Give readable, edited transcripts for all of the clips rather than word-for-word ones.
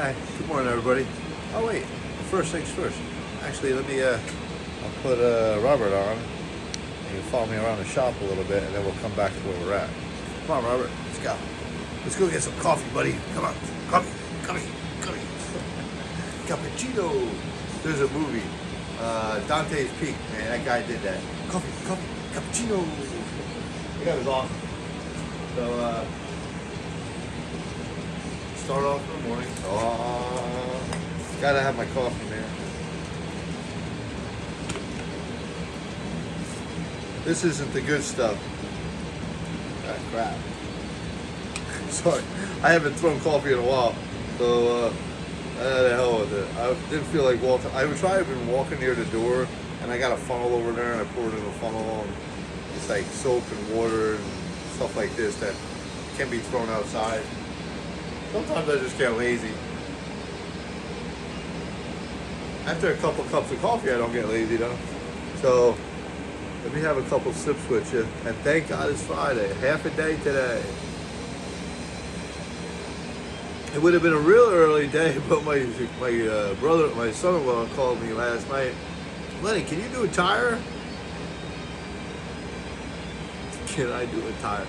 Hi, good morning everybody. Oh wait, first things first. Actually, I'll put Robert on. And you follow me around the shop a little bit and then we'll come back to where we're at. Come on, Robert, let's go. Let's go get some coffee, buddy. Come on, coffee. Cappuccino. There's a movie, Dante's Peak, man, that guy did that. Coffee, cappuccino. That guy was awesome. So, start off in the morning. Gotta have my coffee, man. This isn't the good stuff. Ah, crap. Sorry, I haven't thrown coffee in a while, so the hell with it. I didn't feel like walking. I would try. I've been walking near the door, and I got a funnel over there, and I pour it in a funnel, and it's like soap and water and stuff like this that can be thrown outside. Sometimes I just get lazy. After a couple cups of coffee, I don't get lazy though. So let me have a couple sips with you. And thank God it's Friday. Half a day today. It would have been a real early day, but my son-in-law called me last night. Lenny, can you do a tire? Can I do a tire?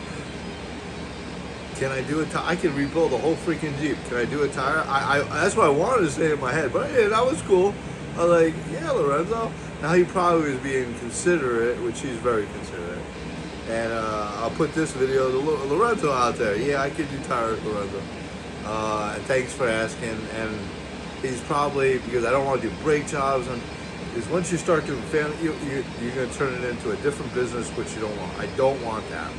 Can I do a tire? I can rebuild a whole freaking Jeep. Can I do a tire? That's what I wanted to say in my head. But yeah, that was cool. I was like, yeah, Lorenzo. Now he probably was being considerate, which he's very considerate. And I'll put this video to Lorenzo out there. Yeah, I can do tires, Lorenzo. And thanks for asking. And he's probably, because I don't want to do brake jobs. Because once you start doing family, you're going to turn it into a different business, which you don't want. I don't want that.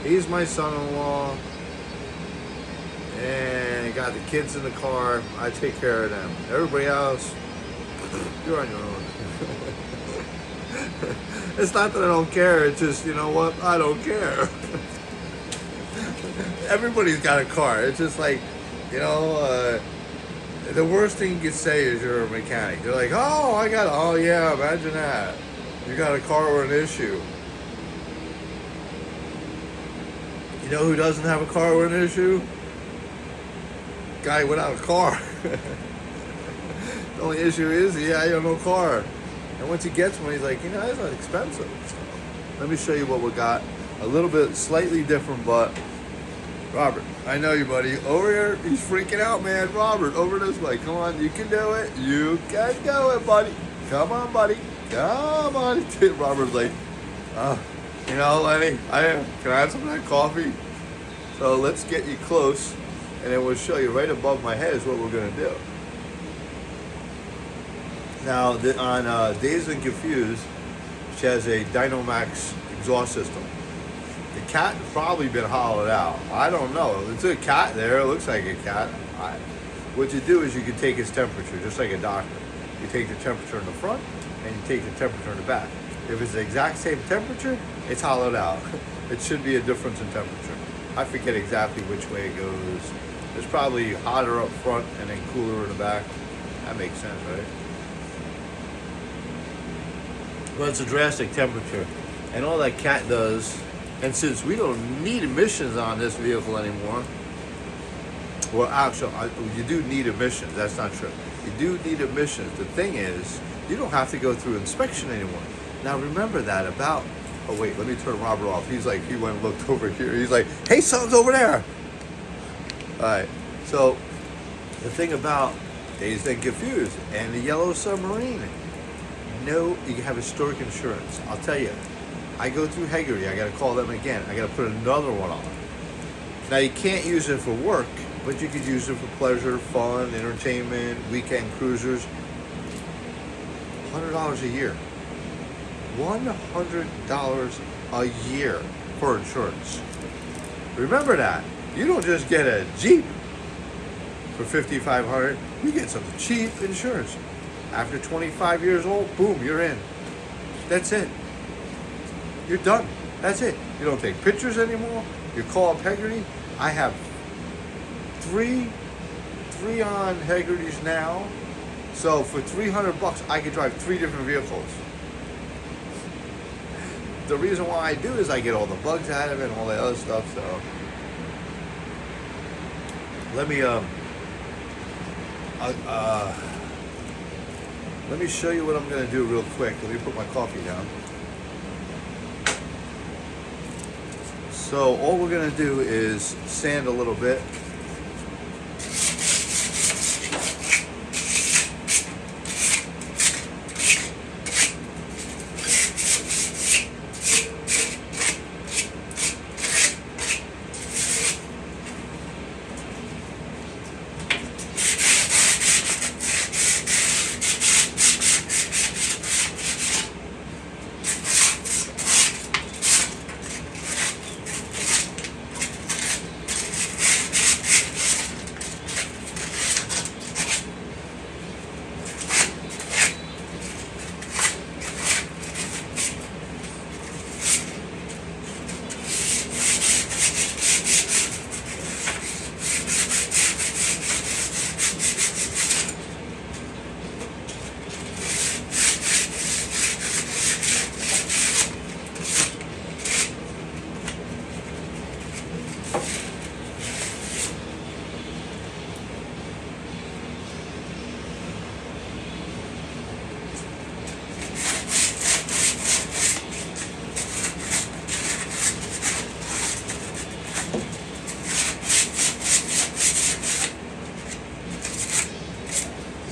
He's my son-in-law. And got the kids in the car. I take care of them. Everybody else, you're on your own. It's not that I don't care. It's just, you know what? I don't care. Everybody's got a car. It's just like, you know, the worst thing you can say is you're a mechanic. They're like, oh yeah, imagine that. You got a car with an issue. You know who doesn't have a car with an issue? Guy without a car. The only issue is, I have no car. And once he gets one, he's like, you know, that's not expensive. So, let me show you what we got. A little bit slightly different, but Robert, I know you, buddy. Over here, he's freaking out, man. Robert, over this way. Come on, you can do it. You can do it, buddy. Come on, buddy. Come on. Robert's like, you know, Lenny, can I have some of that coffee? So let's get you close. And then we'll show you right above my head is what we're going to do. Now, on Dazed and Confused, which has a Dynamax exhaust system, the cat has probably been hollowed out. I don't know. It's a cat there. It looks like a cat. What you do is you can take his temperature, just like a doctor. You take the temperature in the front, and you take the temperature in the back. If it's the exact same temperature, it's hollowed out. It should be a difference in temperature. I forget exactly which way it goes. It's probably hotter up front and then cooler in the back. That makes sense, right? Well, it's a drastic temperature. And all that cat does, and since we don't need emissions on this vehicle anymore, well, actually, you do need emissions. That's not true. You do need emissions. The thing is, you don't have to go through inspection anymore. Now, remember that about... Oh, wait, let me turn Robert off. He went and looked over here. He's like, hey, son's over there. All right, so the thing about Dazed and Confused and the Yellow Submarine, no, you have historic insurance. I'll tell you, I go through Hagerty. I got to call them again. I got to put another one on. Now, you can't use it for work, but you could use it for pleasure, fun, entertainment, weekend cruisers. $100 a year. $100 a year for insurance. Remember that. You don't just get a Jeep for $5,500. You get some cheap insurance. After 25 years old, boom, you're in. That's it. You're done. That's it. You don't take pictures anymore. You call up Hagerty. I have three on Hagerty's now. So for $300, I could drive 3 different vehicles. The reason why I do is I get all the bugs out of it and all that other stuff. So let me Let me show you what I'm going to do real quick. Let me put my coffee down. So all we're going to do is sand a little bit.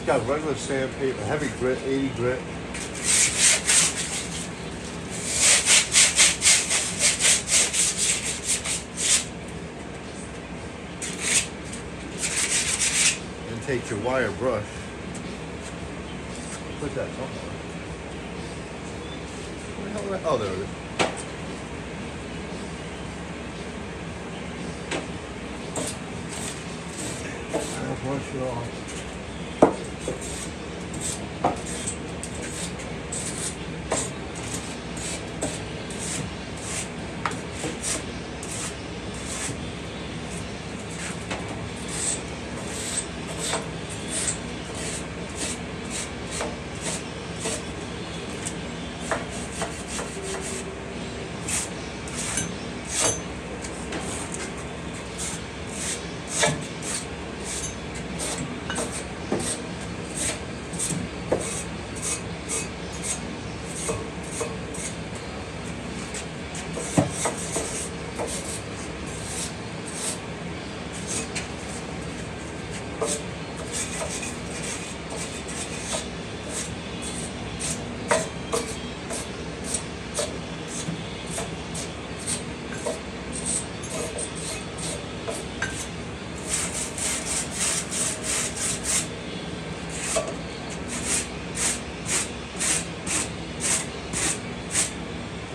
Got regular sandpaper, heavy grit, 80 grit. And take your wire brush, put that somewhere. Where the hell is that? Oh, there it is. I'll brush it off.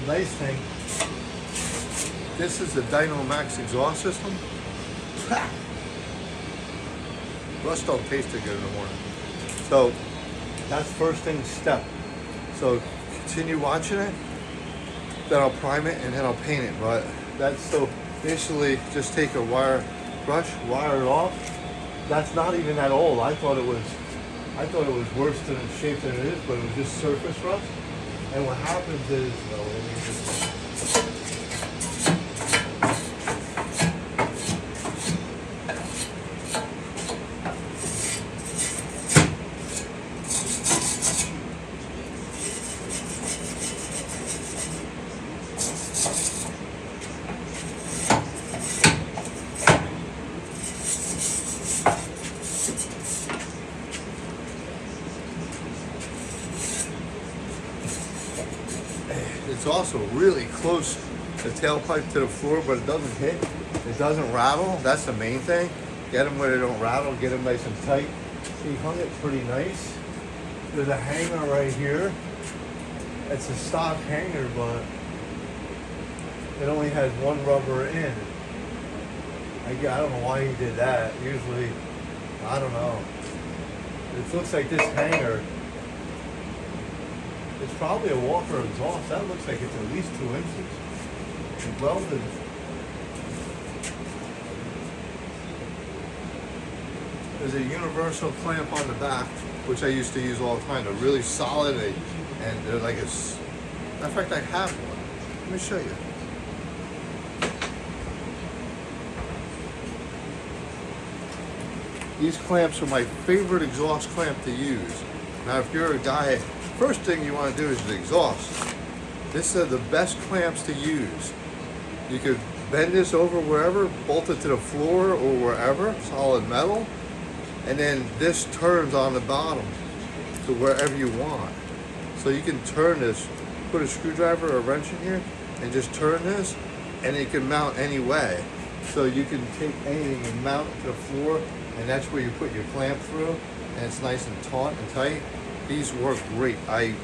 Nice thing, this is the Dynamax exhaust system. Rust don't taste too good in the morning. So that's first thing step. So continue watching it, then I'll prime it and then I'll paint it. But that's so initially just take a wire brush, wire it off. That's not even that old. I thought it was worse than its shape than it is, but it was just surface rust. And what happens is, it's also really close, the tailpipe to the floor, but it doesn't hit. It doesn't rattle. That's the main thing. Get them where they don't rattle. Get them nice and tight. He hung it pretty nice. There's a hanger right here. It's a stock hanger, but it only has one rubber in. I don't know why he did that. Usually, I don't know. It looks like this hanger, it's probably a Walker exhaust. That looks like it's at least 2 inches. It's welded. There's a universal clamp on the back, which I used to use all the time. They're really solid, and they're like a... Matter of fact, I have one. Let me show you. These clamps are my favorite exhaust clamp to use. Now, if you're a guy, first thing you want to do is the exhaust. This is the best clamps to use. You could bend this over wherever, bolt it to the floor or wherever, solid metal, and then this turns on the bottom to wherever you want. So you can turn this, put a screwdriver or a wrench in here, and just turn this, and it can mount any way. So you can take anything and mount it to the floor, and that's where you put your clamp through, and it's nice and taut and tight. These work great. I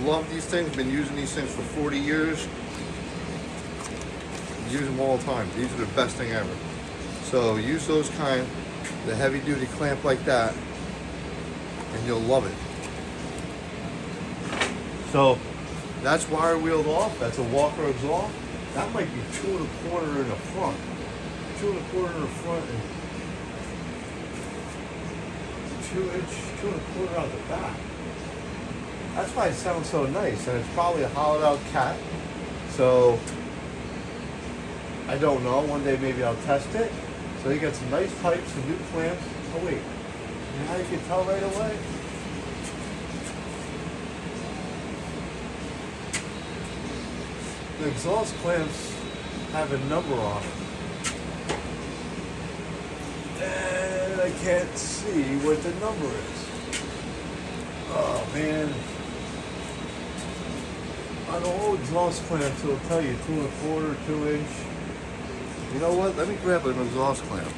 love these things. Been using these things for 40 years. Use them all the time. These are the best thing ever. So use those kind, the heavy duty clamp like that, and you'll love it. So that's wire wheeled off. That's a Walker exhaust. That might be 2 1/4 in the front. 2 1/4 in the front and 2 inch, 2 1/4 out the back. That's why it sounds so nice, and it's probably a hollowed out cat. So I don't know. One day maybe I'll test it. So you got some nice pipes, some new clamps. Oh wait, you know how you can tell right away? The exhaust clamps have a number on them. And I can't see what the number is. Oh man. On all exhaust clamps, it'll tell you 2 1/4, 2 inch. You know what? Let me grab an exhaust clamp.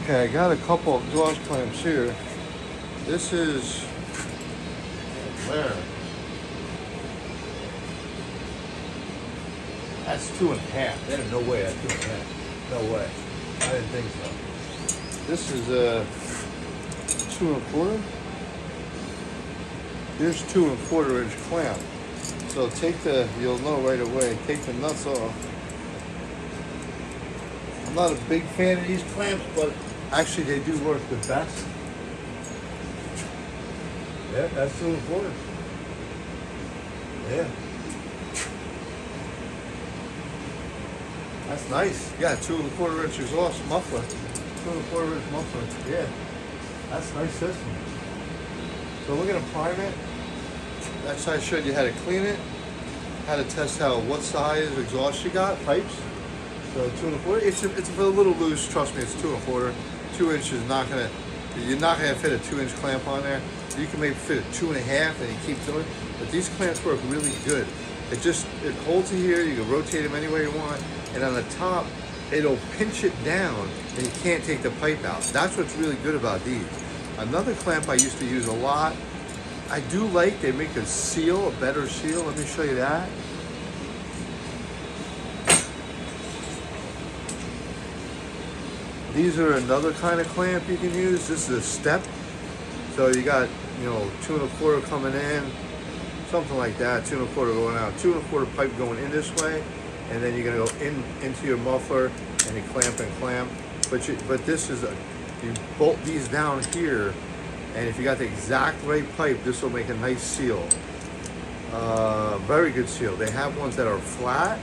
Okay, I got a couple exhaust clamps here. This is where? That's 2 1/2. There's no way that's 2 1/2. No way. I didn't think so. This is a 2 1/4. Here's 2 1/4 inch clamp. So you'll know right away, take the nuts off. I'm not a big fan of these clamps, but actually they do work the best. Yeah, that's 2 1/4. Yeah. That's nice. Yeah, 2 1/4 inch exhaust muffler. 2 1/4 inch muffler. Yeah. That's a nice system. So we're gonna prime it. That's how I showed you how to clean it. How to test what size exhaust you got, pipes. So 2 1/4. It's a little loose. Trust me, it's 2 1/4. 2 inches you're not gonna fit a 2 inch clamp on there. You can maybe fit a 2 1/2 and you keep doing it. But these clamps work really good. It holds it here. You can rotate them any way you want. And on the top, it'll pinch it down and you can't take the pipe out. That's what's really good about these. Another clamp I used to use a lot, I do like, they make a better seal. Let me show you that. These are another kind of clamp you can use. This is a step. So you got, 2 1/4 coming in, something like that, 2 1/4 going out, 2 1/4 pipe going in this way, and then you're gonna go into your muffler and you clamp and clamp. But this is you bolt these down here, and if you got the exact right pipe, this will make a nice seal. Very good seal. They have ones that are flat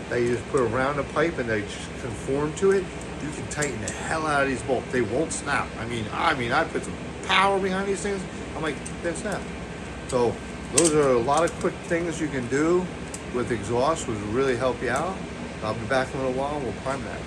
that you just put around the pipe and they just conform to it. You can tighten the hell out of these bolts. They won't snap. I mean, I put some power behind these things. I'm like, they snap. So those are a lot of quick things you can do with exhaust, which will really help you out. I'll be back in a little while. We'll prime that.